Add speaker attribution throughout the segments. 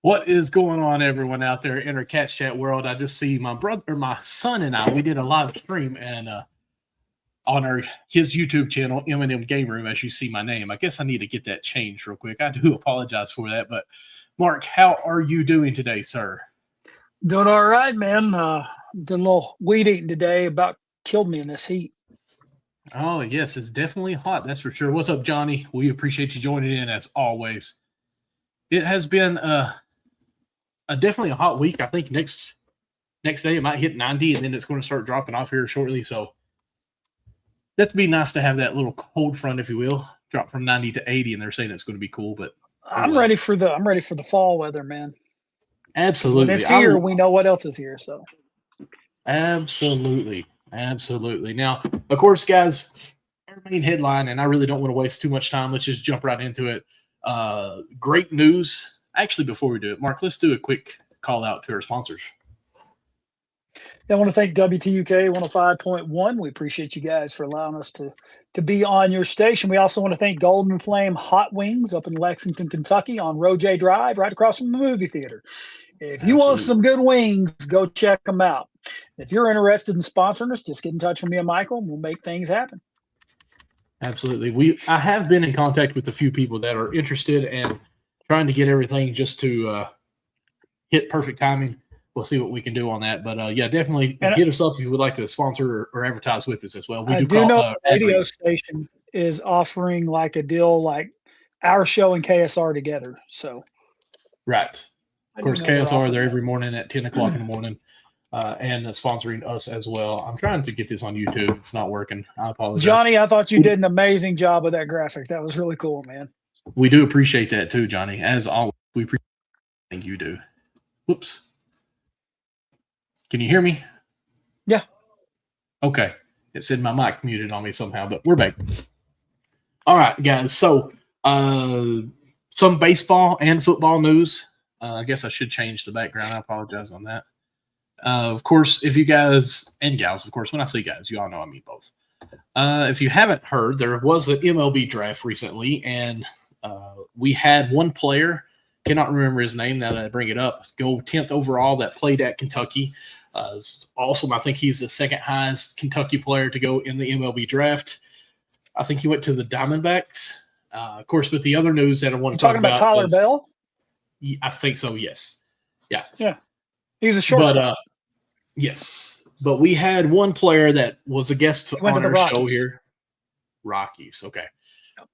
Speaker 1: What is going on, everyone out there in our Catch Chat world? I just see my brother, or my son, and I. We did a live stream and on his YouTube channel, M&M Game Room. As you see my name, I guess I need to get that changed real quick. I do apologize for that, but Mark, how are you doing today, sir?
Speaker 2: Doing all right, man. Did a little weed eating today. About killed me in this heat.
Speaker 1: Oh yes, it's definitely hot. That's for sure. What's up, Johnny? We appreciate you joining in as always. It has been definitely a hot week. I think next day it might hit 90, and then it's going to start dropping off here shortly. So that'd be nice to have that little cold front, if you will, drop from 90 to 80, and they're saying it's going to be cool. But
Speaker 2: I'm ready for the fall weather, man.
Speaker 1: Absolutely,
Speaker 2: when it's here, we know what else is here. So
Speaker 1: absolutely. Now, of course, guys, our main headline, and I really don't want to waste too much time. Let's just jump right into it. Great news. Actually, before we do it, Mark, let's do a quick call out to our sponsors.
Speaker 2: I want to thank WTUK 105.1. We appreciate you guys for allowing us to be on your station. We also want to thank Golden Flame Hot Wings up in Lexington, Kentucky on Roje Drive, right across from the movie theater. If you want some good wings, go check them out. If you're interested in sponsoring us, just get in touch with me and Michael, and we'll make things happen.
Speaker 1: Absolutely. I have been in contact with a few people that are interested and trying to get everything just to hit perfect timing. We'll see what we can do on that. But, yeah, definitely hit us up if you would like to sponsor or advertise with us as well.
Speaker 2: I do know the radio station is offering like a deal like our show and KSR together. So
Speaker 1: right. Of course, KSR, they're every morning at 10 o'clock in the morning and sponsoring us as well. I'm trying to get this on YouTube. It's not working. I apologize.
Speaker 2: Johnny, I thought you did an amazing job with that graphic. That was really cool, man.
Speaker 1: We do appreciate that too, Johnny. As always, we appreciate everything you do. Whoops. Can you hear me?
Speaker 2: Yeah.
Speaker 1: Okay. It said my mic muted on me somehow, but we're back. All right, guys. So some baseball and football news. I guess I should change the background. I apologize on that. Of course, if you guys and gals, of course, when I say guys, you all know I mean both. If you haven't heard, there was an MLB draft recently, and we had one player, cannot remember his name now that I bring it up, go 10th overall that played at Kentucky. Awesome. I think he's the second highest Kentucky player to go in the MLB draft. I think he went to the Diamondbacks. Of course, but the other news that I want to talk about.
Speaker 2: Talking about Tyler Bell?
Speaker 1: I think so, yes. Yeah.
Speaker 2: Yeah. He's a shortstop.
Speaker 1: But, yes. But we had one player that was a guest on our show here. Rockies. Okay. Yep.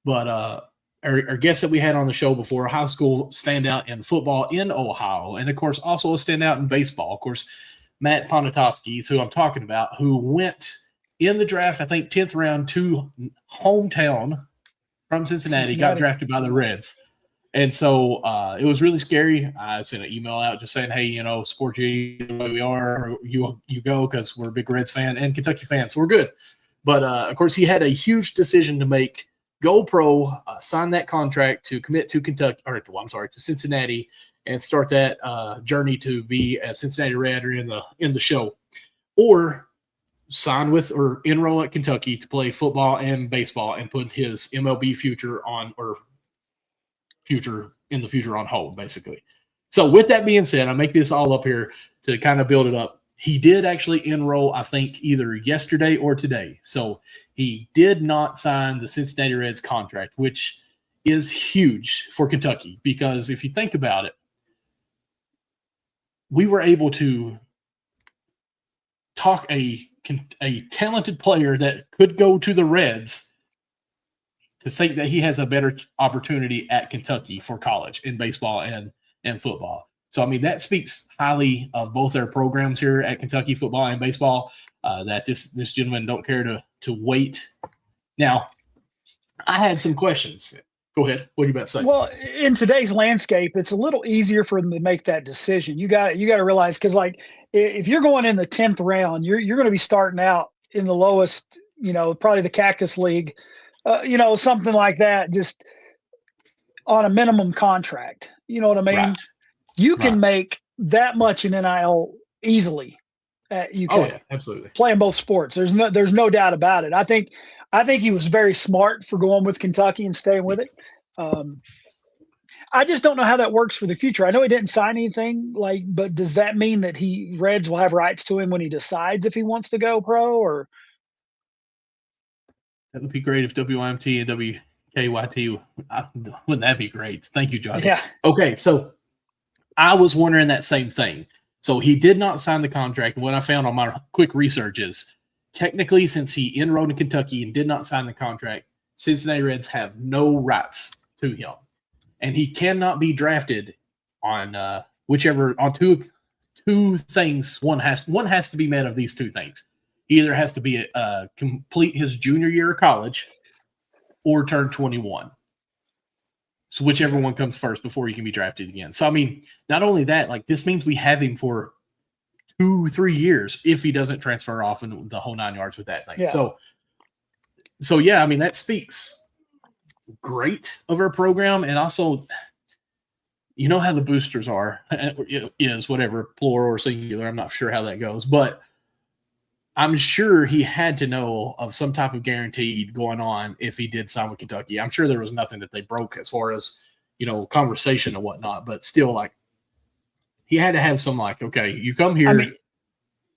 Speaker 1: But our guest that we had on the show before, a high school standout in football in Ohio, and, of course, also a standout in baseball. Of course, Matt Ponatoski is who I'm talking about, who went in the draft, I think, 10th round to hometown from Cincinnati, got drafted by the Reds. And so it was really scary. I sent an email out just saying, hey, support you the way we are. Or you go because we're a big Reds fan and Kentucky fans, so we're good. But, of course, he had a huge decision to make. Go pro, sign that contract to commit to to Cincinnati, and start that journey to be a Cincinnati Red or in the show, or sign with or enroll at Kentucky to play football and baseball and put his MLB future on hold, basically. So with that being said, I make this all up here to kind of build it up. He did actually enroll, I think, either yesterday or today. So he did not sign the Cincinnati Reds contract, which is huge for Kentucky because if you think about it, we were able to talk a talented player that could go to the Reds to think that he has a better opportunity at Kentucky for college in baseball and football. So, I mean, that speaks highly of both their programs here at Kentucky, football and baseball, that this gentleman don't care to wait. Now, I had some questions. Go ahead. What are you about to say?
Speaker 2: Well, in today's landscape, it's a little easier for them to make that decision. You got to realize, because, like, if you're going in the 10th round, you're going to be starting out in the lowest, probably the Cactus League, something like that, just on a minimum contract. You know what I mean?
Speaker 1: Right.
Speaker 2: You can make that much in NIL easily. You can
Speaker 1: absolutely
Speaker 2: playing both sports. There's no doubt about it. I think he was very smart for going with Kentucky and staying with it. I just don't know how that works for the future. I know he didn't sign anything, but does that mean that Reds will have rights to him when he decides if he wants to go pro? Or
Speaker 1: that would be great if WYMT and WKYT. Wouldn't that be great? Thank you, Johnny.
Speaker 2: Yeah.
Speaker 1: Okay, so I was wondering that same thing. So he did not sign the contract. And what I found on my quick research is technically, since he enrolled in Kentucky and did not sign the contract, Cincinnati Reds have no rights to him. And he cannot be drafted on two things. One has to be met of these two things. He either has to be complete his junior year of college or turn 21. So whichever one comes first before he can be drafted again. So, I mean, not only that, like this means we have him for 2-3 years if he doesn't transfer off and the whole 9 yards with that thing.
Speaker 2: Yeah.
Speaker 1: So yeah, I mean, that speaks great of our program. And also, you know how the boosters are, is whatever, plural or singular. I'm not sure how that goes, but I'm sure he had to know of some type of guarantee going on if he did sign with Kentucky. I'm sure there was nothing that they broke as far as, conversation and whatnot, but still, like, he had to have some, like, okay, you come here. I mean,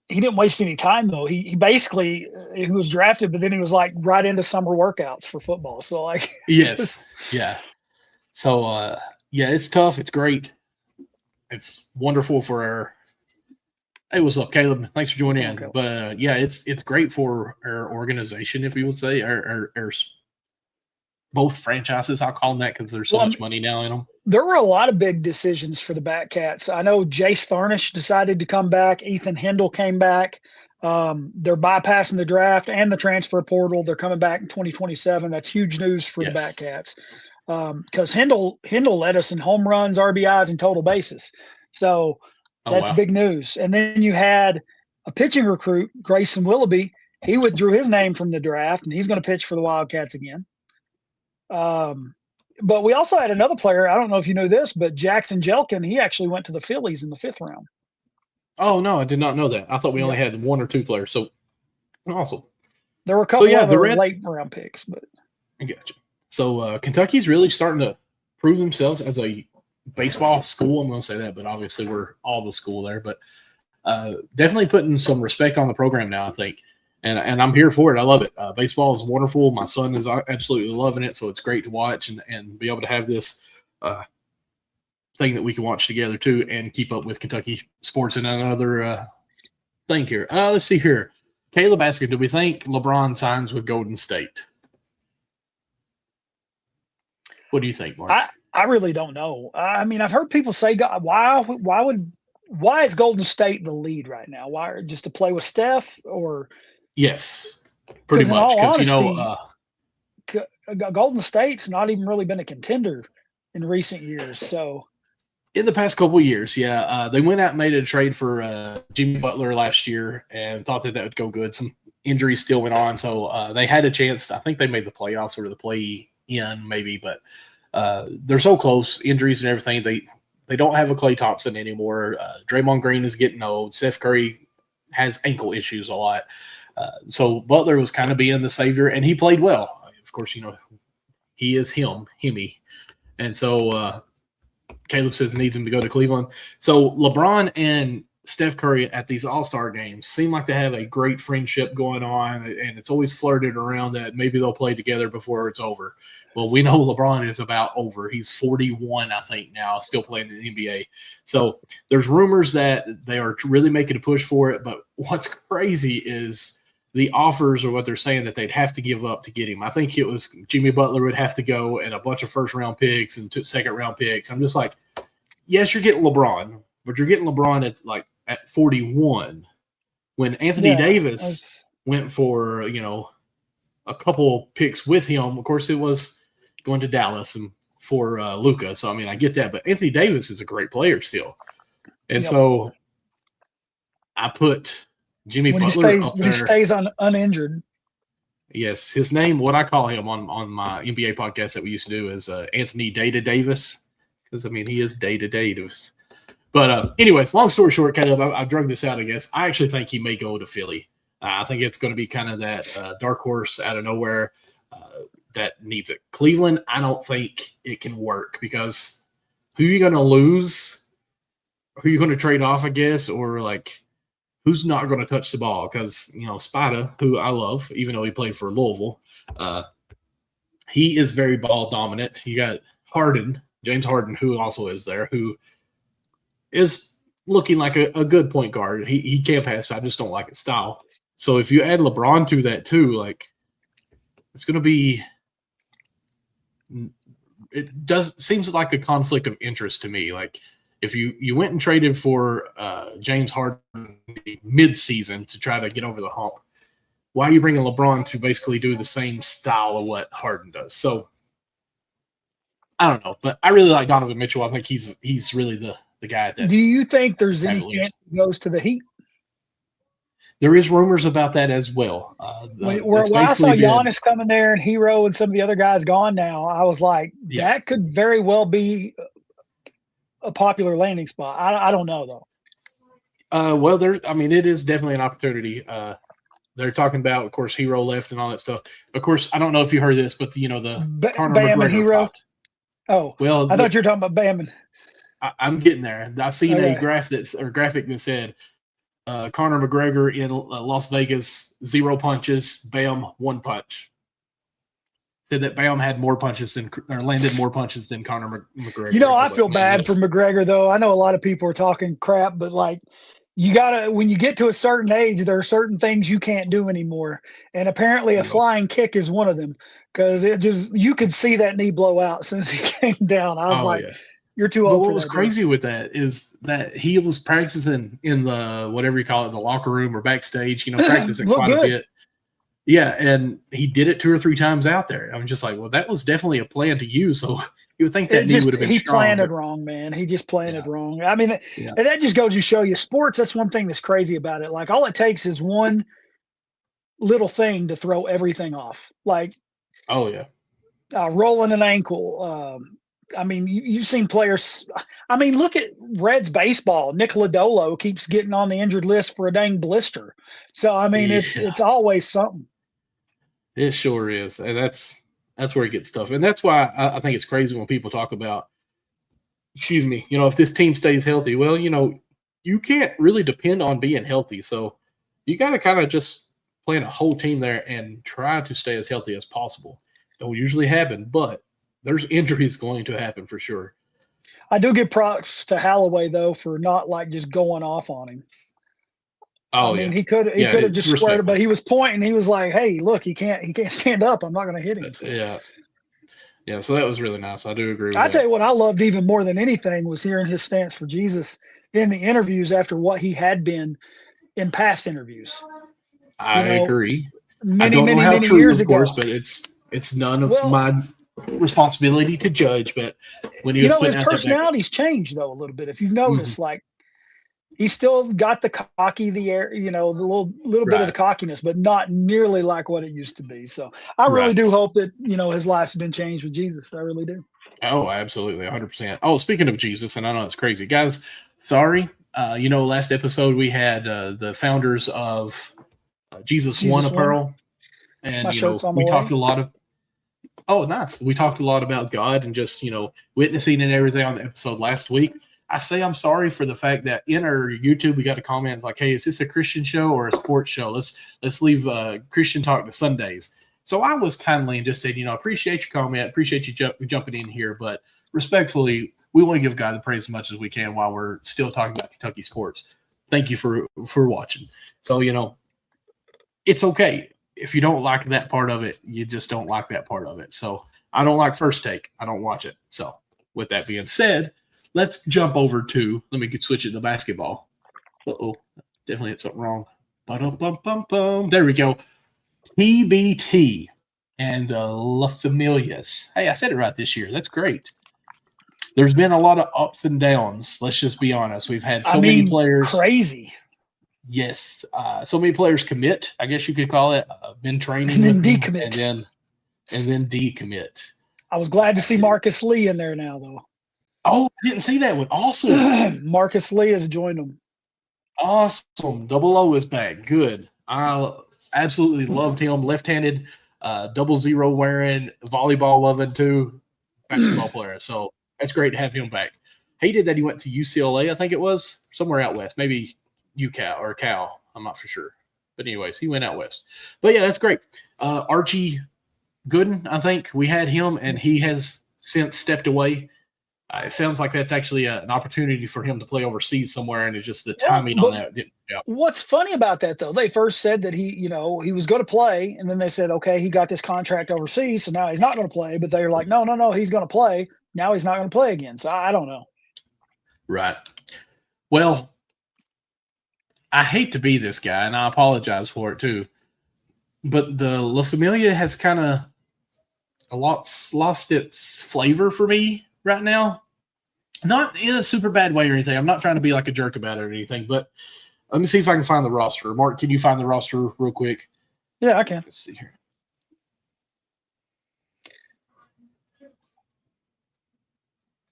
Speaker 2: he didn't waste any time, though. He basically, he was drafted, but then he was, like, right into summer workouts for football. So, like.
Speaker 1: Yes. Yeah. So, yeah, it's tough. It's great. It's wonderful for our – hey, what's up, Caleb? Thanks for joining in. But, yeah, it's great for our organization, if you would say, our both franchises. I'll call them that because there's so much money now in them.
Speaker 2: There were a lot of big decisions for the Batcats. I know Jace Thurnish decided to come back. Ethan Hindle came back. They're bypassing the draft and the transfer portal. They're coming back in 2027. That's huge news for the Batcats because Hindle led us in home runs, RBIs, and total bases. So that's big news. And then you had a pitching recruit, Grayson Willoughby. He withdrew his name from the draft, and he's going to pitch for the Wildcats again. But we also had another player. I don't know if you know this, but Jackson Jelkin, he actually went to the Phillies in the 5th round.
Speaker 1: Oh, no, I did not know that. I thought we only had 1 or 2 players. So, awesome.
Speaker 2: There were a couple of late round picks. But
Speaker 1: I got you. So, Kentucky's really starting to prove themselves as a baseball school. I'm going to say that, but obviously we're all the school there. But definitely putting some respect on the program now, I think. And I'm here for it. I love it. Baseball is wonderful. My son is absolutely loving it, so it's great to watch and be able to have this thing that we can watch together too and keep up with Kentucky sports and another thing here. Let's see here. Caleb asking, do we think LeBron signs with Golden State? What do you think, Mark?
Speaker 2: I really don't know. I mean, I've heard people say, why is Golden State the lead right now? Why, just to play with Steph or –
Speaker 1: Yes, pretty much.
Speaker 2: Because Golden State's not even really been a contender in recent years. So,
Speaker 1: in the past couple of years, they went out and made a trade for Jimmy Butler last year and thought that would go good. Some injuries still went on, so they had a chance. I think they made the playoffs or the play-in maybe, but they're so close. Injuries and everything. They don't have a Klay Thompson anymore. Draymond Green is getting old. Steph Curry has ankle issues a lot. So Butler was kind of being the savior, and he played well. Of course, he is himmy. And so Caleb says needs him to go to Cleveland. So LeBron and Steph Curry at these all-star games seem like they have a great friendship going on, and it's always flirted around that maybe they'll play together before it's over. Well, we know LeBron is about over. He's 41, I think, now, still playing in the NBA. So there's rumors that they are really making a push for it, but what's crazy is the offers or what they're saying that they'd have to give up to get him. I think it was Jimmy Butler would have to go and a bunch of first-round picks and 2nd-round picks. I'm just like, yes, you're getting LeBron, but you're getting LeBron at 41 when Anthony Davis went for, a couple picks with him. Of course, it was going to Dallas and for Luka. So, I mean, I get that. But Anthony Davis is a great player still. And so I put Jimmy Butler up there.
Speaker 2: When he stays uninjured.
Speaker 1: Yes. His name, what I call him on my NBA podcast that we used to do is Anthony Data Davis. Because, I mean, he is Data Davis. But anyways, long story short, Caleb, I drug this out, I guess. I actually think he may go to Philly. I think it's going to be kind of that dark horse out of nowhere that needs it. Cleveland, I don't think it can work because who you going to lose? Who you going to trade off, I guess, or like who's not going to touch the ball? Because, Spada, who I love, even though he played for Louisville, he is very ball dominant. You got James Harden, who also is there, who is looking like a good point guard. He can pass, but I just don't like his style. So if you add LeBron to that too, like it's going to be – it seems like a conflict of interest to me. Like if you went and traded for James Harden mid-season to try to get over the hump, why are you bringing LeBron to basically do the same style of what Harden does? So I don't know, but I really like Donovan Mitchell. I think he's really the guy that.
Speaker 2: Do you think there's any chance he goes to the Heat?
Speaker 1: There is rumors about that as well.
Speaker 2: When I saw Giannis coming there and Hero and some of the other guys gone now, I was like, that could very well be a popular landing spot. I don't know though.
Speaker 1: Well, it is definitely an opportunity. They're talking about, of course, Hero left and all that stuff. Of course, I don't know if you heard this, but the Conor
Speaker 2: Bam
Speaker 1: McGregor
Speaker 2: and Hero.
Speaker 1: fight.
Speaker 2: Oh, well, I thought you were talking about Bam.
Speaker 1: I'm getting there. I seen a graphic that said Conor McGregor in Las Vegas, 0 punches, Bam 1 punch. Said that Bam had more punches landed more punches than Conor McGregor.
Speaker 2: I feel bad for McGregor though. I know a lot of people are talking crap, but like you gotta, when you get to a certain age, there are certain things you can't do anymore, and apparently a flying kick is one of them. Because you could see that knee blow out as soon as he came down. I was you're too old.
Speaker 1: But what was crazy with that is that he was practicing in the whatever you call it, the locker room or backstage. Practicing quite a bit. Yeah, and he did it 2 or 3 times out there. I'm just like, well, that was definitely a plan to use. So you would think that knee would have been strong.
Speaker 2: He planned it wrong, man. He just planned it wrong. I mean, and that just goes to show you sports. That's one thing that's crazy about it. Like all it takes is one little thing to throw everything off. Like,
Speaker 1: oh yeah,
Speaker 2: rolling an ankle. You've seen players. Look at Reds baseball. Nick Lodolo keeps getting on the injured list for a dang blister. So it's always something.
Speaker 1: It sure is, and that's where it gets tough, and that's why I think it's crazy when people talk about. Excuse me, if this team stays healthy, well, you can't really depend on being healthy, so you got to kind of just plan a whole team there and try to stay as healthy as possible. Don't usually happen, but there's injuries going to happen for sure.
Speaker 2: I do give props to Holloway though for not like just going off on him.
Speaker 1: Oh,
Speaker 2: he could have just squared it, but he was pointing. He was like, "Hey, look, he can't stand up. I'm not going to hit him." So.
Speaker 1: Yeah. So that was really nice. I do agree with
Speaker 2: that. Tell you what, I loved even more than anything was hearing his stance for Jesus in the interviews after what he had been in past interviews.
Speaker 1: I agree.
Speaker 2: Many
Speaker 1: true,
Speaker 2: years ago,
Speaker 1: but it's none of my responsibility to judge. But when he was
Speaker 2: his personality's changed though a little bit. If you've noticed, like he's still got the cocky, the little bit of the cockiness, but not nearly like what it used to be. So I really do hope that his life's been changed with Jesus. I really do.
Speaker 1: Oh, absolutely, 100%. Oh, speaking of Jesus, and I know it's crazy, guys. Sorry, last episode we had the founders of Jesus One Apparel, and we talked a lot of. Oh, nice. We talked a lot about God and just witnessing and everything on the episode last week. I say I'm sorry for the fact that in our YouTube we got a comment like, "Hey, is this a Christian show or a sports show? Let's leave Christian talk to Sundays." So I was kindly and just said, appreciate your comment, appreciate you jumping in here, but respectfully, we want to give God the praise as much as we can while we're still talking about Kentucky sports. Thank you for watching. So it's okay if you don't like that part of it. You just don't like that part of it. So I don't like First Take. I don't watch it. So with that being said, let's jump over to, let me switch it to basketball. Definitely hit something wrong. There we go. TBT and the La Familias. Hey, I said it right this year. That's great. There's been a lot of ups and downs. Let's just be honest. We've had so many players.
Speaker 2: Crazy.
Speaker 1: Yes. So many players commit, I guess you could call it. Been training.
Speaker 2: And then decommit.
Speaker 1: And then decommit.
Speaker 2: I was glad to see Marcus Lee in there now, though.
Speaker 1: Oh, I didn't see that one. Awesome.
Speaker 2: Marcus Lee has joined them.
Speaker 1: Awesome. Double O is back. Good. I absolutely loved him. Left-handed, 00 wearing, volleyball loving too, basketball player. So that's great to have him back. He did that. He went to UCLA, I think it was, somewhere out west, maybe UCal or Cal. I'm not for sure. But anyways, he went out west. But yeah, that's great. Archie Gooden, I think we had him, and he has since stepped away. It sounds like that's actually an opportunity for him to play overseas somewhere, and it's just the timing on that. Yeah.
Speaker 2: What's funny about that, though, they first said that he was going to play, and then they said, okay, he got this contract overseas, so now he's not going to play. But they're like, no, he's going to play. Now he's not going to play again. So I don't know.
Speaker 1: Right. Well, I hate to be this guy, and I apologize for it too, but the La Familia has kind of lost its flavor for me right now. Not in a super bad way or anything. I'm not trying to be like a jerk about it or anything, but let me see if I can find the roster. Mark, can you find the roster real quick?
Speaker 2: Yeah, I can.
Speaker 1: Let's see here.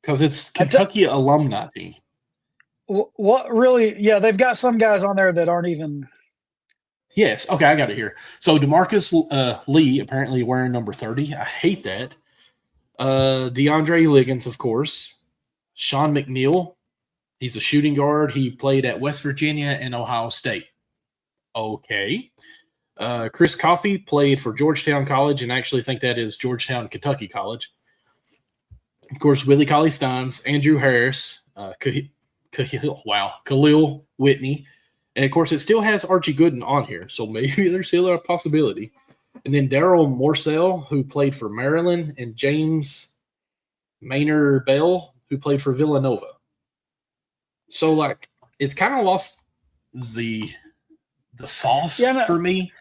Speaker 1: Because it's Kentucky alumni team.
Speaker 2: What really? Yeah, they've got some guys on there that aren't even.
Speaker 1: Yes. Okay, I got it here. So DeMarcus Lee apparently wearing number 30. I hate that. DeAndre Liggins, of course. Sean McNeil. He's a shooting guard. He played at West Virginia and Ohio State. Okay. Chris Coffey played for Georgetown College, and I actually think that is Georgetown, Kentucky College. Of course, Willie Cauley-Steins, Andrew Harris, Khalil Whitney. And, of course, it still has Archie Gooden on here, so maybe there's still a possibility. And then Daryl Morsell, who played for Maryland, and James Maynard Bell, who played for Villanova. So, like, it's kind of lost the sauce for me.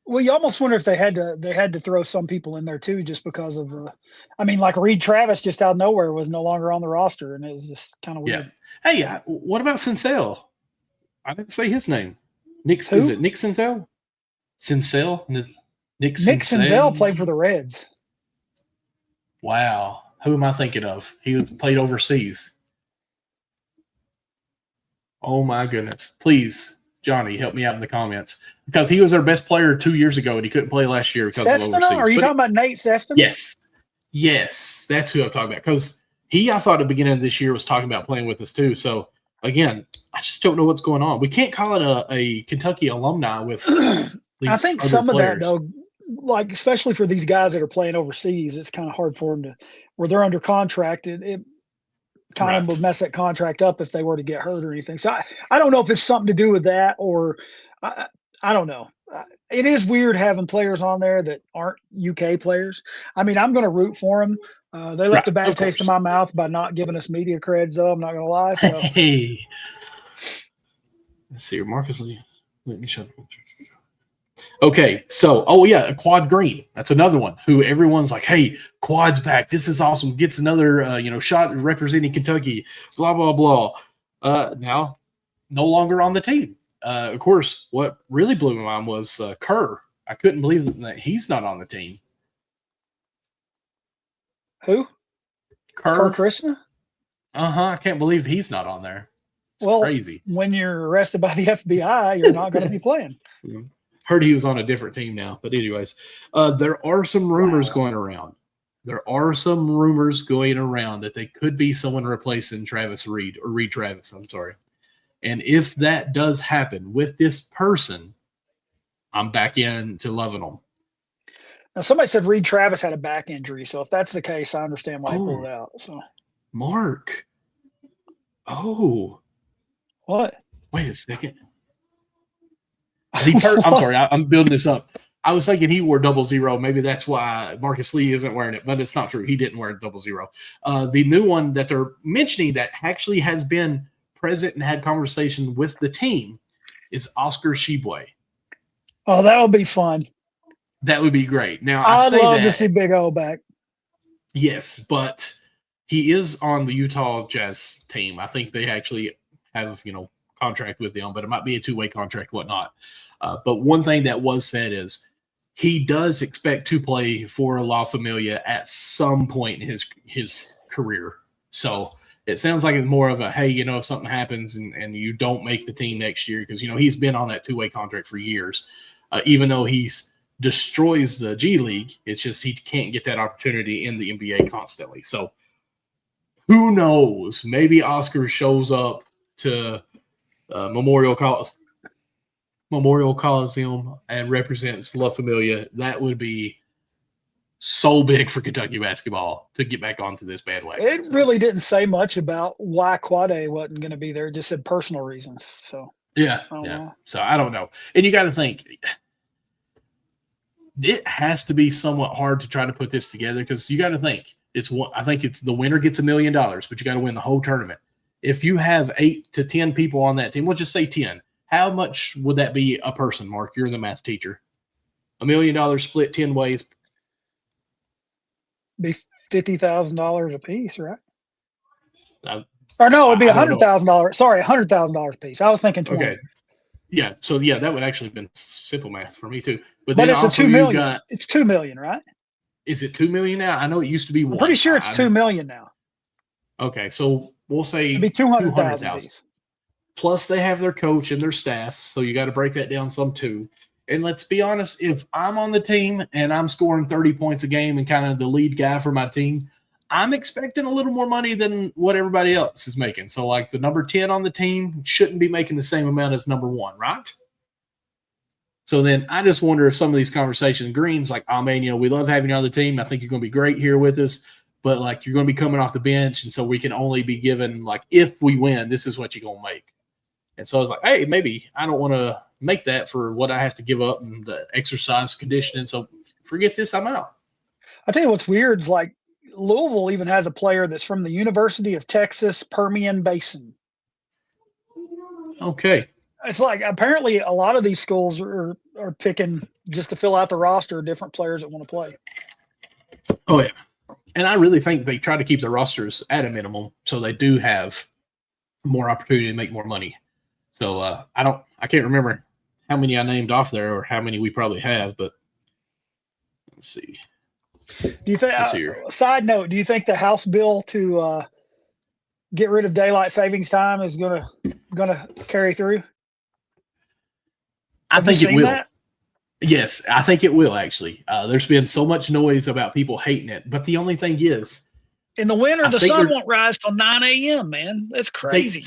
Speaker 2: Well, you almost wonder if they had to throw some people in there too, just because of like Reed Travis just out of nowhere was no longer on the roster, and it was just kind of weird.
Speaker 1: Yeah. Hey, what about Sincel? I didn't say his name. Is it Nick Sincel? Sincel? Nick
Speaker 2: Sincel played for the Reds.
Speaker 1: Wow. Who am I thinking of? He played overseas. Oh my goodness. Please, Johnny, help me out in the comments. Because he was our best player 2 years ago, and he couldn't play last year because of overseas.
Speaker 2: Are you talking about Nate Seston?
Speaker 1: Yes. That's who I'm talking about. Because I thought at the beginning of this year was talking about playing with us too. So, again, I just don't know what's going on. We can't call it a Kentucky alumni with these
Speaker 2: I think
Speaker 1: other
Speaker 2: some
Speaker 1: players.
Speaker 2: of that, though, like especially for these guys that are playing overseas, it's kind of hard for them where they're under contract. It kind of would mess that contract up if they were to get hurt or anything. So I don't know if it's something to do with that, or I don't know. It is weird having players on there that aren't UK players. I mean, I'm going to root for them. They left a bad taste in my mouth by not giving us media creds, though. I'm not going to lie. So.
Speaker 1: Hey. Let's see. Marcus Lee. Let me shut up. Okay, so, Quad Green. That's another one who everyone's like, hey, Quad's back. This is awesome. Gets another, shot representing Kentucky, blah, blah, blah. Now, no longer on the team. Of course, what really blew my mind was Kerr. I couldn't believe that he's not on the team.
Speaker 2: Who?
Speaker 1: Kerr
Speaker 2: Krishna?
Speaker 1: I can't believe he's not on there. It's crazy.
Speaker 2: When you're arrested by the FBI, you're not going to be playing.
Speaker 1: Heard he was on a different team now. But anyways, there are some rumors going around. There are some rumors going around that they could be someone replacing Reed Travis. I'm sorry. And if that does happen with this person, I'm back into loving them.
Speaker 2: Now, somebody said Reed Travis had a back injury. So if that's the case, I understand why he pulled it out. So,
Speaker 1: Mark. Oh.
Speaker 2: What?
Speaker 1: Wait a second. I'm sorry, I'm building this up. I was thinking he wore 00. Maybe that's why Marcus Lee isn't wearing it, but it's not true. He didn't wear 00. The new one that they're mentioning that actually has been present and had conversation with the team is Oscar Sheboy.
Speaker 2: Oh, that would be fun.
Speaker 1: That would be great. Now,
Speaker 2: I'd love to see Big O back.
Speaker 1: Yes, but he is on the Utah Jazz team. I think they actually have, contract with them, but it might be a two-way contract, whatnot. But one thing that was said is he does expect to play for La Familia at some point in his career. So it sounds like it's more of a, hey, if something happens and you don't make the team next year, because, he's been on that two-way contract for years. Even though he's destroys the G League, it's just he can't get that opportunity in the NBA constantly. So who knows? Maybe Oscar shows up to Memorial Coliseum and represents La Familia. That would be so big for Kentucky basketball to get back onto this bandwagon.
Speaker 2: It really didn't say much about why Quade wasn't going to be there. It just said personal reasons. So
Speaker 1: yeah. So I don't know. And you got to think it has to be somewhat hard to try to put this together because you got to think I think it's the winner gets $1 million, but you got to win the whole tournament. If you have 8 to 10 people on that team, we'll just say 10. How much would that be a person, Mark? You're the math teacher. $1 million split 10 ways.
Speaker 2: Be $50,000 a piece, right? Or no, it'd be $100,000. Sorry, $100,000 a piece. I was thinking 20. Okay.
Speaker 1: Yeah. So that would actually have been simple math for me too.
Speaker 2: But then it's also $2 million. It's $2 million, right?
Speaker 1: Is it $2 million now? I know it used to be $1 million.
Speaker 2: I'm pretty sure it's $2 million now.
Speaker 1: Okay, so we'll say
Speaker 2: it'd be 200,000.
Speaker 1: Plus, they have their coach and their staff, so you got to break that down some too. And let's be honest, if I'm on the team and I'm scoring 30 points a game and kind of the lead guy for my team, I'm expecting a little more money than what everybody else is making. So, like the number 10 on the team shouldn't be making the same amount as number 1, right? So then I just wonder if some of these conversations, Green's like, oh, man, we love having you on the team. I think you're going to be great here with us. But, like, you're going to be coming off the bench, and so we can only be given, like, if we win, this is what you're going to make. And so I was like, hey, maybe I don't want to make that for what I have to give up and the exercise conditioning. So forget this, I'm out.
Speaker 2: I'll tell you what's weird is, like, Louisville even has a player that's from the University of Texas Permian Basin.
Speaker 1: Okay.
Speaker 2: It's like apparently a lot of these schools are picking just to fill out the roster of different players that want to play.
Speaker 1: Oh, yeah. And I really think they try to keep the rosters at a minimum so they do have more opportunity to make more money. So I can't remember how many I named off there or how many we probably have, but let's see.
Speaker 2: Do you think? Side note: do you think the House bill to get rid of daylight savings time is gonna carry through?
Speaker 1: I think it will. That? Yes, I think it will. Actually, there's been so much noise about people hating it, but the only thing is,
Speaker 2: in the winter, the sun won't rise till 9 a.m. Man, that's crazy.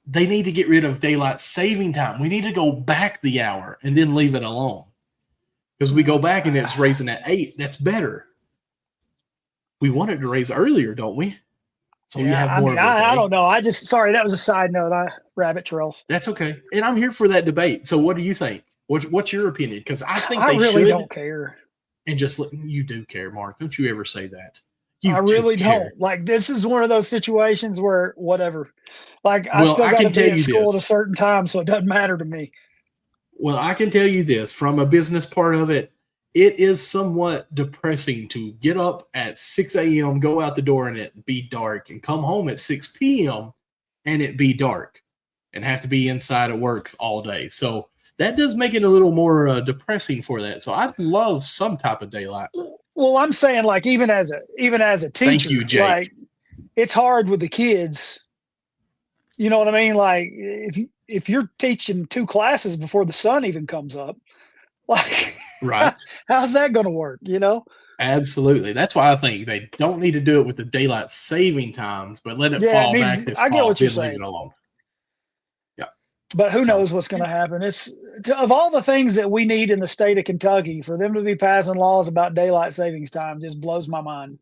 Speaker 1: They need to get rid of daylight saving time. We need to go back the hour and then leave it alone. Because we go back and it's raising at 8. That's better. We want it to raise earlier, don't we? So you have more.
Speaker 2: I don't know. That was a side note. Rabbit trails.
Speaker 1: That's okay. And I'm here for that debate. So what do you think? What's your opinion? Because I think
Speaker 2: I really don't care.
Speaker 1: And you do care, Mark. Don't you ever say that.
Speaker 2: I really don't. Like, this is one of those situations where whatever. Like, I still got to be at school at a certain time, so it doesn't matter to me.
Speaker 1: Well, I can tell you this. From a business part of it, it is somewhat depressing to get up at 6 a.m., go out the door, and it be dark, and come home at 6 p.m., and it be dark, and have to be inside at work all day. So that does make it a little more depressing for that. So I'd love some type of daylight.
Speaker 2: Well, I'm saying, like, even as a teacher,
Speaker 1: thank you, Jake.
Speaker 2: Like, it's hard with the kids. You know what I mean? Like, if you're teaching 2 classes before the sun even comes up, like,
Speaker 1: right?
Speaker 2: How's that going to work?
Speaker 1: Absolutely. That's why I think they don't need to do it with the daylight saving times, but let it fall back this fall. I get what you're saying. Leave it alone. Yeah.
Speaker 2: But who knows what's going to happen? Of all the things that we need in the state of Kentucky, for them to be passing laws about daylight savings time just blows my mind.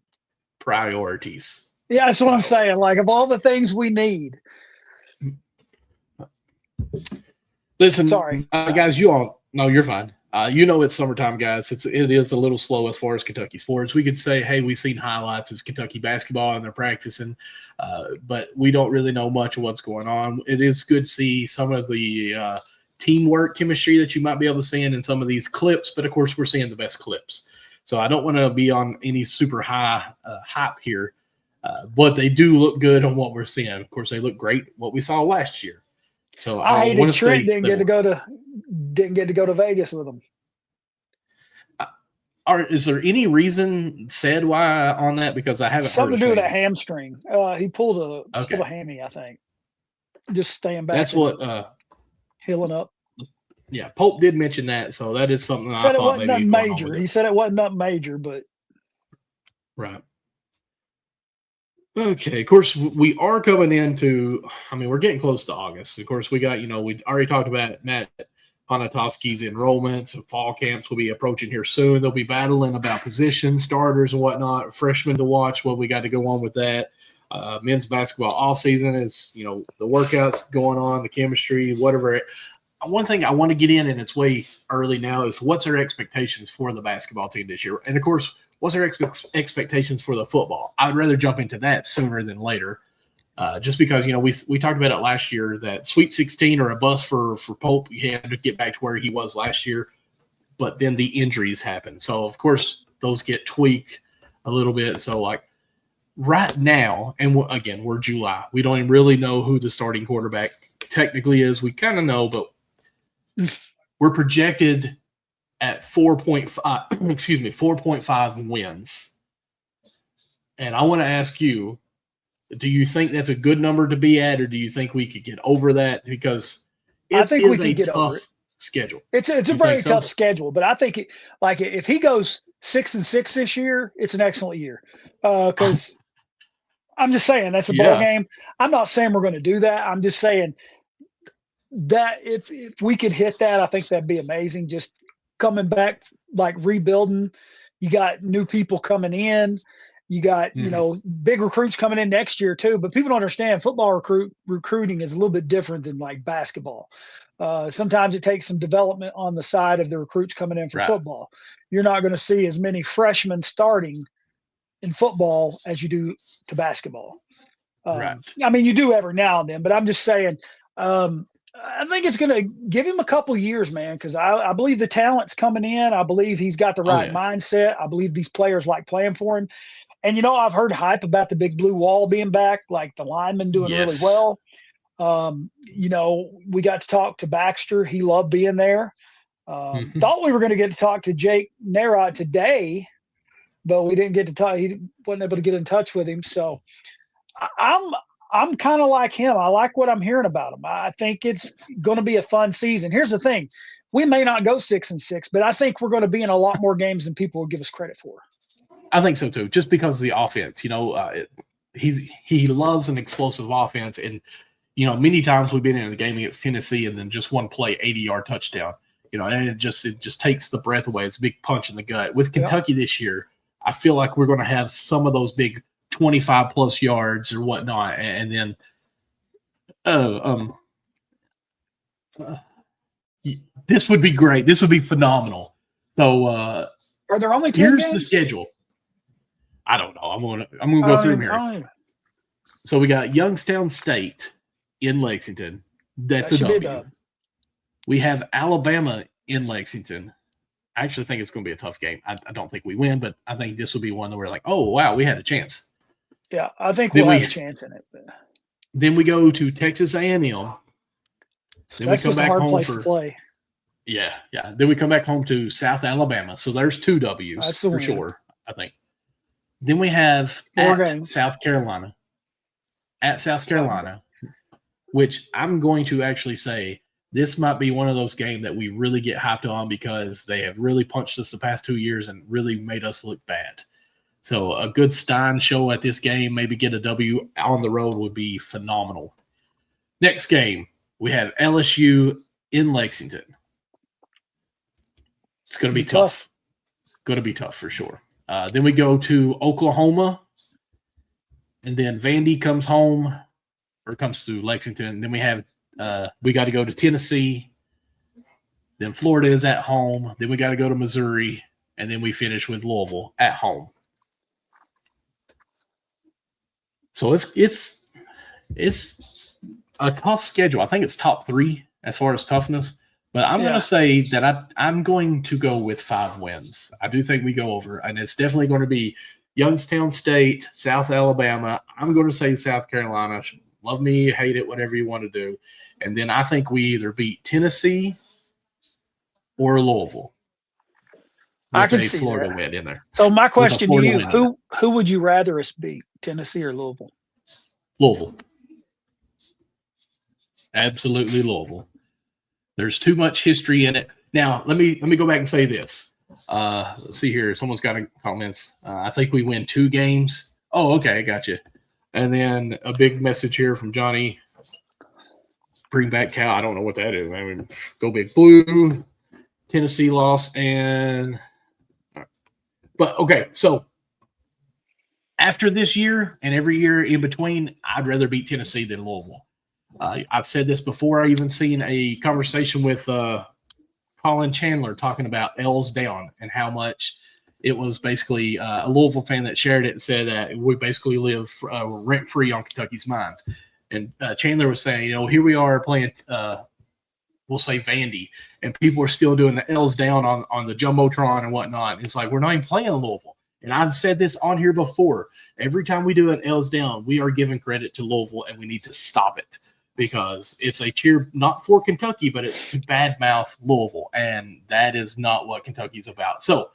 Speaker 1: Priorities.
Speaker 2: Yeah, that's what I'm saying. Like, of all the things we need.
Speaker 1: Listen, sorry. Guys, no, you're fine. It's summertime, guys. It is a little slow as far as Kentucky sports. We could say, hey, we've seen highlights of Kentucky basketball and they're practicing, but we don't really know much of what's going on. It is good to see some of the teamwork chemistry that you might be able to see in some of these clips, but of course we're seeing the best clips. So I don't want to be on any super high hype here, but they do look good on what we're seeing. Of course, they look great what we saw last year. So
Speaker 2: I hated Trent didn't get to go to Vegas with them.
Speaker 1: Is there any reason said why on that? Because I haven't
Speaker 2: something
Speaker 1: heard
Speaker 2: to do with a hamstring. He pulled a hammy, I think. Just staying back.
Speaker 1: That's what
Speaker 2: healing up.
Speaker 1: Yeah, Pope did mention that, so that is something I thought maybe
Speaker 2: nothing major. He said it wasn't nothing major, but
Speaker 1: right. Okay, of course, we are coming into, we're getting close to August. Of course, we got, we already talked about Matt Ponatoski's enrollment. So fall camps will be approaching here soon. They'll be battling about position starters and whatnot, freshmen to watch. What we got to go on with that. Men's basketball all season is, the workouts going on, the chemistry, whatever. One thing I want to get in, and it's way early now, is what's our expectations for the basketball team this year? And, of course, what's our expectations for the football? I'd rather jump into that sooner than later, just because, we talked about it last year that Sweet 16 or a bust for Pope, he had to get back to where he was last year, but then the injuries happen. So, of course, those get tweaked a little bit. So, like, right now, and we're July. We don't even really know who the starting quarterback technically is. We kind of know, but we're projected at 4.5 wins. And I want to ask you, do you think that's a good number to be at, or do you think we could get over that? Because
Speaker 2: I think we could get over it.
Speaker 1: Schedule.
Speaker 2: It's a very tough schedule, but I think if he goes 6-6 this year, it's an excellent year. Because I'm just saying that's a bowl game. I'm not saying we're going to do that. I'm just saying that if we could hit that, I think that'd be amazing. Just coming back, like rebuilding. You got new people coming in. You got, big recruits coming in next year too. But people don't understand football recruiting is a little bit different than like basketball. Sometimes it takes some development on the side of the recruits coming in for football. You're not going to see as many freshmen starting in football as you do to basketball. You do every now and then, but I'm just saying, I think it's going to give him a couple years, man, because I believe the talent's coming in. I believe he's got the right mindset. I believe these players like playing for him. And, I've heard hype about the big blue wall being back, like the linemen doing really well. We got to talk to Baxter. He loved being there. Thought we were going to get to talk to Jake Narod today, but we didn't get to talk. He wasn't able to get in touch with him. So I'm kind of like him. I like what I'm hearing about him. I think it's going to be a fun season. Here's the thing. We may not go 6-6, but I think we're going to be in a lot more games than people will give us credit for.
Speaker 1: I think so too, just because of the offense. He loves an explosive offense, and many times we've been in a game against Tennessee and then just one play, 80-yard touchdown. And it just takes the breath away. It's a big punch in the gut. With Kentucky this year, I feel like we're going to have some of those big 25-plus yards or whatnot, and then this would be great. This would be phenomenal. So
Speaker 2: are there only 10
Speaker 1: here's
Speaker 2: games?
Speaker 1: The schedule. I don't know. I'm gonna go through them here. So we got Youngstown State in Lexington. That's a W. We have Alabama in Lexington. I actually think it's going to be a tough game. I don't think we win, but I think this will be one that we're like, oh, wow, we had a chance.
Speaker 2: Yeah, I think we'll have a chance in it.
Speaker 1: Then we go to Texas A&M. Then
Speaker 2: that's
Speaker 1: we come back
Speaker 2: a hard
Speaker 1: home
Speaker 2: place to play.
Speaker 1: Yeah. Then we come back home to South Alabama. So there's 2 W's
Speaker 2: that's for
Speaker 1: sure, I think. Then we have South Carolina. At South Carolina, which I'm going to actually say this might be one of those games that we really get hyped on because they have really punched us the past 2 years and really made us look bad. So a good Stein show at this game, maybe get a W on the road would be phenomenal. Next game, we have LSU in Lexington. It's going to be tough. Going to be tough for sure. Then we go to Oklahoma, and then Vandy comes home or comes to Lexington. Then we have we got to go to Tennessee. Then Florida is at home. Then we got to go to Missouri, and then we finish with Louisville at home. So it's a tough schedule. I think it's top 3 as far as toughness. But I'm going to say that I'm going to go with 5 wins. I do think we go over, and it's definitely going to be Youngstown State, South Alabama. I'm going to say South Carolina. Love me, hate it, whatever you want to do. And then I think we either beat Tennessee or Louisville.
Speaker 2: I can see
Speaker 1: Florida
Speaker 2: that.
Speaker 1: win in there.
Speaker 2: So my question to you, who would you rather us beat, Tennessee or Louisville?
Speaker 1: Louisville. Absolutely Louisville. There's too much history in it. Now, let me go back and say this. Let's see here. Someone's got comments. I think we win 2 games. Oh, okay. I got you. And then a big message here from Johnny. Bring back Cal. I don't know what that is. I mean, go Big Blue. Tennessee lost. But okay, so after this year and every year in between, I'd rather beat Tennessee than Louisville. I've said this before. I even seen a conversation with Colin Chandler talking about L's down and how much it was basically a Louisville fan that shared it and said that we basically live rent-free on Kentucky's minds. And Chandler was saying, here we are playing, we'll say Vandy, and people are still doing the L's down on the Jumbotron and whatnot. It's like we're not even playing Louisville. And I've said this on here before. Every time we do an L's down, we are giving credit to Louisville, and we need to stop it because it's a cheer not for Kentucky, but it's to badmouth Louisville, and that is not what Kentucky's about. So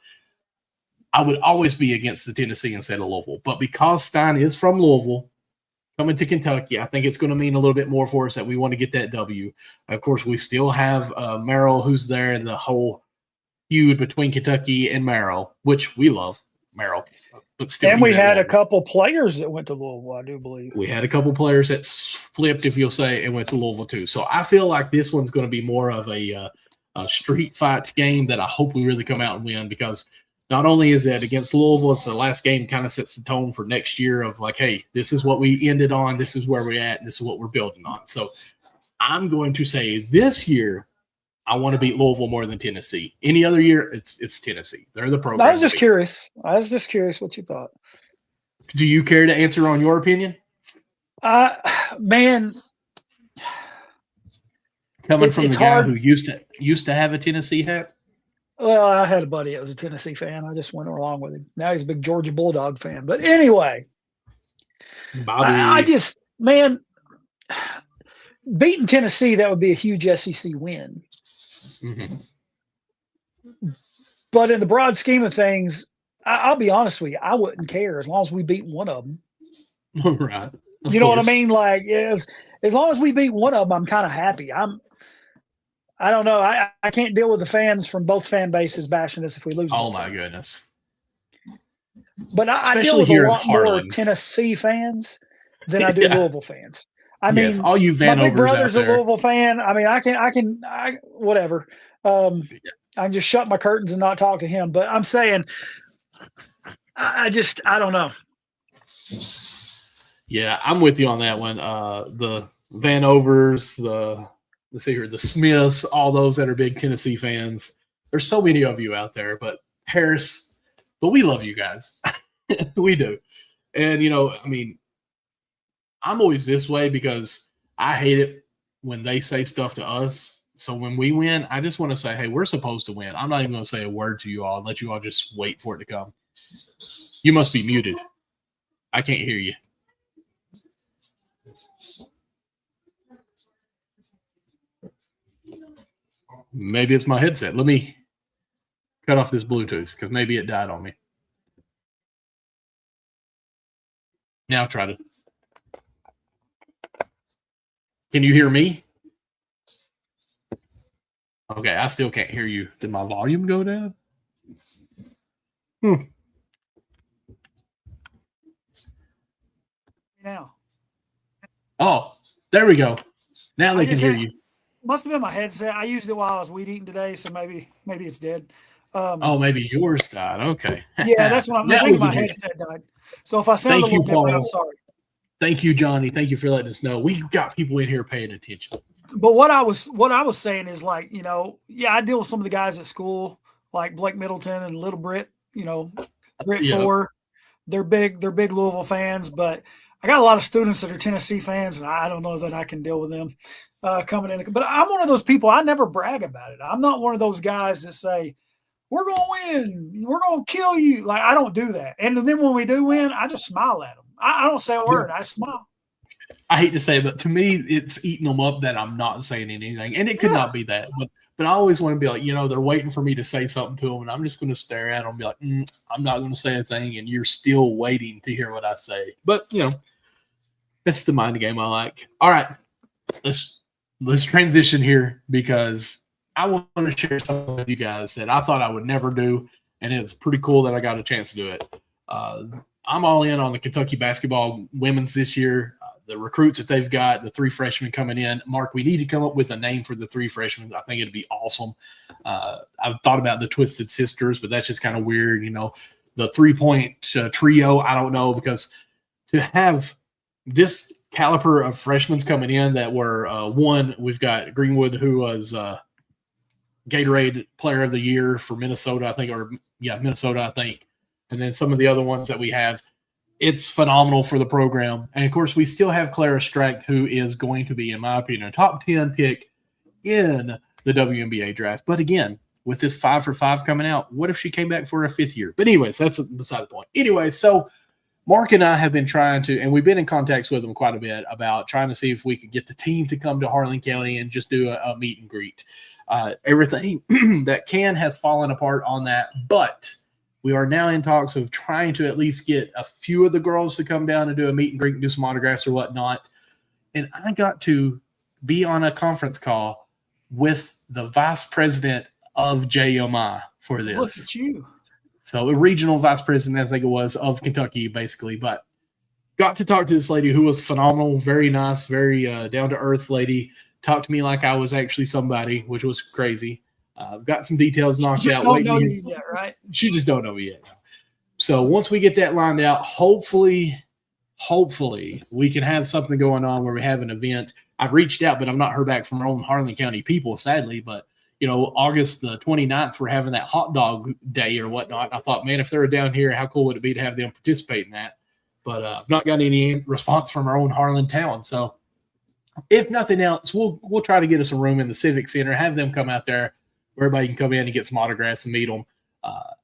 Speaker 1: I would always be against the Tennessee instead of Louisville. But because Stein is from Louisville, coming to Kentucky, I think it's going to mean a little bit more for us that we want to get that W. Of course, we still have Merrill, who's there in the whole feud between Kentucky and Merrill, which we love, Merrill. But still,
Speaker 2: and we had a couple players that went to Louisville, I do believe.
Speaker 1: We had a couple players that flipped, if you'll say, and went to Louisville too. So I feel like this one's going to be more of a street fight game that I hope we really come out and win, because not only is it against Louisville, it's the last game kind of sets the tone for next year of like, hey, this is what we ended on, this is where we're at, and this is what we're building on. So I'm going to say this year I want to beat Louisville more than Tennessee. Any other year, it's Tennessee. They're the program.
Speaker 2: I was just curious what you thought.
Speaker 1: Do you care to answer on your opinion?
Speaker 2: Man,
Speaker 1: coming from the guy hard. Who used to have a Tennessee hat.
Speaker 2: Well, I had a buddy that was a Tennessee fan. I just went along with him. Now he's a big Georgia Bulldog fan. But anyway, I just, man, beating Tennessee, that would be a huge SEC win.
Speaker 1: Mm-hmm.
Speaker 2: But in the broad scheme of things, I'll be honest with you, I wouldn't care as long as we beat one of them.
Speaker 1: Right.
Speaker 2: You know what I mean? Like, as long as we beat one of them, I'm kind of happy. I don't know. I can't deal with the fans from both fan bases bashing us if we lose.
Speaker 1: Oh, my goodness.
Speaker 2: But I deal with a lot more Tennessee fans than I do Louisville fans. I mean,
Speaker 1: all you Vanovers
Speaker 2: my big brother's
Speaker 1: out there.
Speaker 2: A Louisville fan. I mean, I can whatever. I can just shut my curtains and not talk to him. But I'm saying, I don't know.
Speaker 1: Yeah, I'm with you on that one. The Vanovers, let's see here, the Smiths, all those that are big Tennessee fans. There's so many of you out there, but Harris, but we love you guys. We do. And, I mean, I'm always this way because I hate it when they say stuff to us. So when we win, I just want to say, hey, we're supposed to win. I'm not even going to say a word to you all. Let you all just wait for it to come. You must be muted. I can't hear you. Maybe it's my headset. Let me cut off this Bluetooth because maybe it died on me. Now try to. Can you hear me? Okay, I still can't hear you. Did my volume go down?
Speaker 3: Now.
Speaker 1: Oh, there we go. Now they can hear you.
Speaker 3: Must have been my headset. I used it while I was weed eating today, so maybe it's dead.
Speaker 1: Maybe yours died. Okay.
Speaker 3: Yeah, that's what I'm thinking. My headset died. So if I sound a little different, I'm sorry.
Speaker 1: Thank you, Johnny. Thank you for letting us know. We got people in here paying attention.
Speaker 3: But what I was saying is like, I deal with some of the guys at school, like Blake Middleton and Little Britt, Britt Four. They're big Louisville fans, but I got a lot of students that are Tennessee fans, and I don't know that I can deal with them coming in. But I'm one of those people, I never brag about it. I'm not one of those guys that say, we're going to win, we're going to kill you. Like, I don't do that. And then when we do win, I just smile at them. I don't say a word. I smile.
Speaker 1: I hate to say it, but to me, it's eating them up that I'm not saying anything. And it could not be that. But I always want to be like, they're waiting for me to say something to them, and I'm just going to stare at them and be like, I'm not going to say a thing, and you're still waiting to hear what I say. But, that's the mind game I like. All right, let's transition here because I want to share something with you guys that I thought I would never do, and it's pretty cool that I got a chance to do it. I'm all in on the Kentucky basketball women's this year. The recruits that they've got, the 3 freshmen coming in. Mark, we need to come up with a name for the 3 freshmen. I think it'd be awesome. I've thought about the Twisted Sisters, but that's just kind of weird. The 3-point trio, I don't know, because to have this caliber of freshmen coming in that were one, we've got Greenwood, who was Gatorade Player of the Year for Minnesota, I think, Minnesota, I think. And then some of the other ones that we have. It's phenomenal for the program. And, of course, we still have Clara Strack, who is going to be, in my opinion, a top 10 pick in the WNBA draft. But, again, with this 5 for 5 coming out, what if she came back for a 5th year? But, anyways, that's beside the point. Anyway, so Mark and I have been trying to – and we've been in contact with them quite a bit about trying to see if we could get the team to come to Harlan County and just do a meet and greet. Everything that has fallen apart on that, but – we are now in talks of trying to at least get a few of the girls to come down and do a meet and greet and do some autographs or whatnot. And I got to be on a conference call with the vice president of JMI for this.
Speaker 3: Look at you.
Speaker 1: So a regional vice president, I think it was, of Kentucky, basically. But got to talk to this lady who was phenomenal, very nice, very down-to-earth lady. Talked to me like I was actually somebody, which was crazy. I've got some details knocked out.
Speaker 3: Don't know you yet, right?
Speaker 1: She just don't know me yet. So once we get that lined out, hopefully we can have something going on where we have an event. I've reached out, but I've not heard back from our own Harlan County people, sadly. But, August the 29th, we're having that hot dog day or whatnot. I thought, man, if they were down here, how cool would it be to have them participate in that? But I've not got any response from our own Harlan town. So if nothing else, we'll try to get us a room in the Civic Center, have them come out there. Everybody can come in and get some autographs and meet them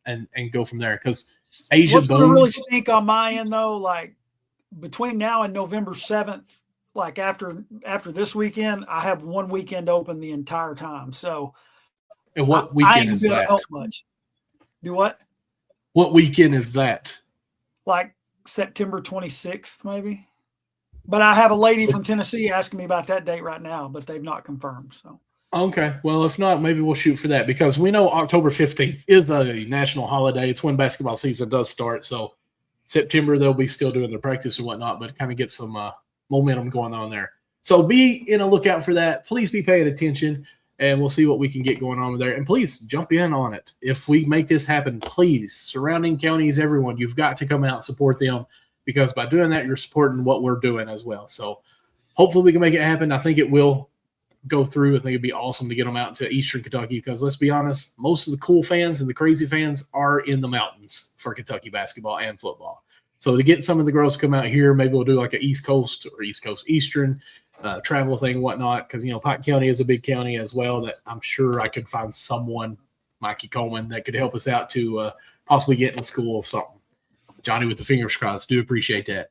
Speaker 1: and go from there. Because Asia
Speaker 3: What's going to really stink on my end, though, like between now and November 7th, like after this weekend, I have one weekend open the entire time. So
Speaker 1: and what weekend is that?
Speaker 3: Help much. Do what?
Speaker 1: What weekend is that?
Speaker 3: Like September 26th, maybe. But I have a lady from Tennessee asking me about that date right now, but they've not confirmed. So.
Speaker 1: Okay. Well, if not, maybe we'll shoot for that because we know October 15th is a national holiday. It's when basketball season does start. So September, they'll be still doing their practice and whatnot, but kind of get some momentum going on there. So be in a lookout for that. Please be paying attention, and we'll see what we can get going on there. And please jump in on it. If we make this happen, please, surrounding counties, everyone, you've got to come out and support them because by doing that, you're supporting what we're doing as well. So hopefully we can make it happen. I think it will go through. I think it'd be awesome to get them out to Eastern Kentucky because let's be honest, most of the cool fans and the crazy fans are in the mountains for Kentucky basketball and football. So to get some of the girls to come out here, maybe we'll do like an Eastern travel thing and whatnot because, Pike County is a big county as well that I'm sure I could find someone, Mikey Coleman, that could help us out to possibly get in the school of something. Johnny with the fingers crossed. Do appreciate that.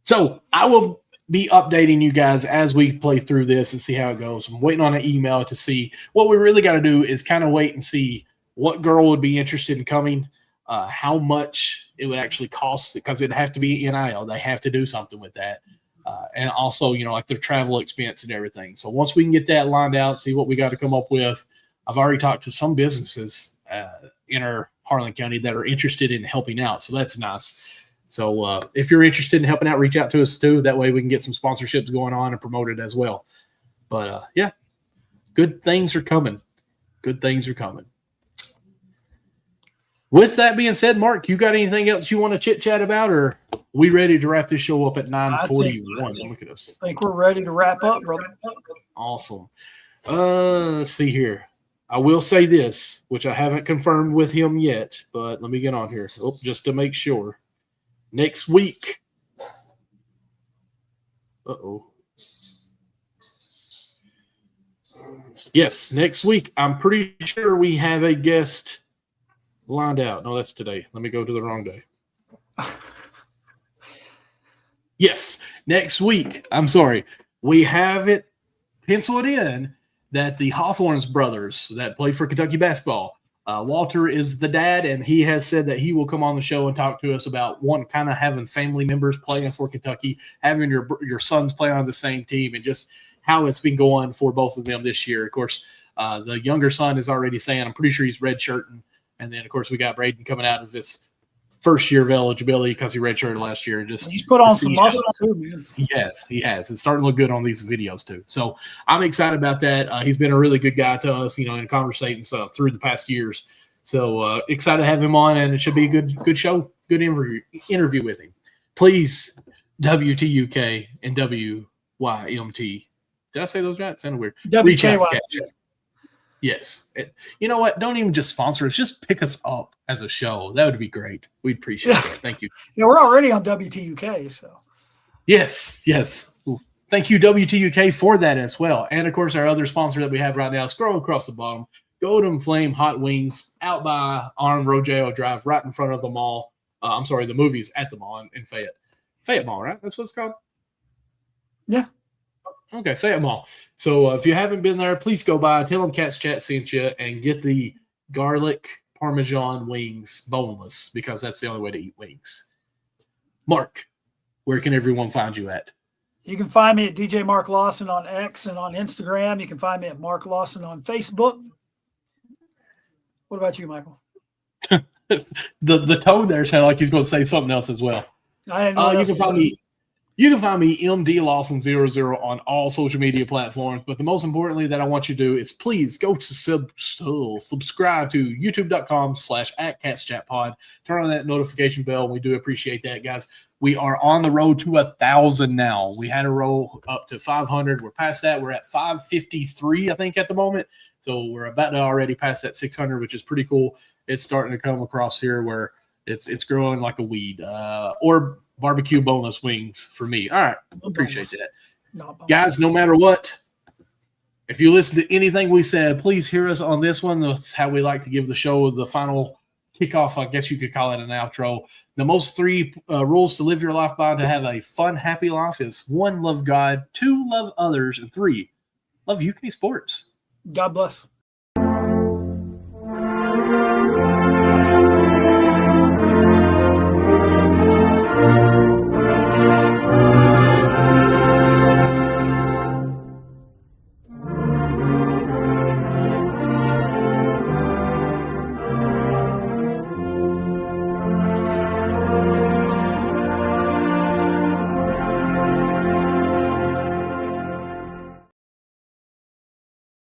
Speaker 1: So I will be updating you guys as we play through this and see how it goes. I'm waiting on an email to see. What we really got to do is kind of wait and see what girl would be interested in coming, how much it would actually cost because it'd have to be NIL. They have to do something with that. And also, like their travel expense and everything. So once we can get that lined out, see what we got to come up with. I've already talked to some businesses in our Harlan County that are interested in helping out. So that's nice. So if you're interested in helping out, reach out to us too. That way we can get some sponsorships going on and promote it as well. But yeah, good things are coming. Good things are coming. With that being said, Mark, you got anything else you want to chit chat about, or are we ready to wrap this show up at 9:41? Look at us.
Speaker 3: I think we're ready to wrap up, brother.
Speaker 1: Awesome. Let's see here. I will say this, which I haven't confirmed with him yet, but let me get on here just to make sure. Next week. Uh-oh. Yes, next week. I'm pretty sure we have a guest lined out. No, that's today. Let me go to the wrong day. Yes, next week. I'm sorry. We have it penciled in that the Hawthorne's brothers that play for Kentucky basketball, Walter is the dad, and he has said that he will come on the show and talk to us about kind of having family members playing for Kentucky, having your sons play on the same team, and just how it's been going for both of them this year. Of course, the younger son is already saying, I'm pretty sure he's redshirting. And then, of course, we got Braden coming out of this first year of eligibility because he redshirted last year. Just
Speaker 3: he's put on some muscle too, man.
Speaker 1: Yes, he has. It's starting to look good on these videos too. So I'm excited about that. He's been a really good guy to us, in conversating stuff through the past years. So excited to have him on, and it should be a good show, good interview with him. Please, WTUK and WYMT. Did I say those right? It sounded weird.
Speaker 3: WKY.
Speaker 1: Yes. You know what? Don't even just sponsor us. Just pick us up as a show. That would be great. We'd appreciate that. Thank you.
Speaker 3: Yeah, we're already on WTUK. So.
Speaker 1: Yes. Thank you, WTUK, for that as well. And, of course, our other sponsor that we have right now, scroll across the bottom, Golden Flame Hot Wings out by Arm Rodeo Drive right in front of the mall. The movies at the mall in Fayette. Fayette Mall, right? That's what it's called?
Speaker 3: Yeah.
Speaker 1: Okay, Fayette Mall. So if you haven't been there, please go by. Tell them Cats Chat sent you and get the garlic Parmesan wings boneless because that's the only way to eat wings. Mark, where can everyone find you at?
Speaker 3: You can find me at DJ Mark Lawson on X and on Instagram. You can find me at Mark Lawson on Facebook. What about you, Michael?
Speaker 1: the tone there sounded like he's going to say something else as well.
Speaker 3: I didn't know
Speaker 1: You can find me MD Lawson 00 on all social media platforms. But the most importantly that I want you to do is please go to subscribe to youtube.com/@CatsChatPod. Turn on that notification bell. We do appreciate that, guys. We are on the road to 1,000 now. We had a roll up to 500. We're past that. We're at 553, I think, at the moment. So we're about to already pass that 600, which is pretty cool. It's starting to come across here where it's growing like a weed. Or barbecue boneless wings for me. All right. Appreciate that. Guys, no matter what, if you listen to anything we said, please hear us on this one. That's how we like to give the show the final kickoff. I guess you could call it an outro. The most 3 rules to live your life by to have a fun, happy life is 1, love God, 2, love others, and 3, love UK sports.
Speaker 3: God bless.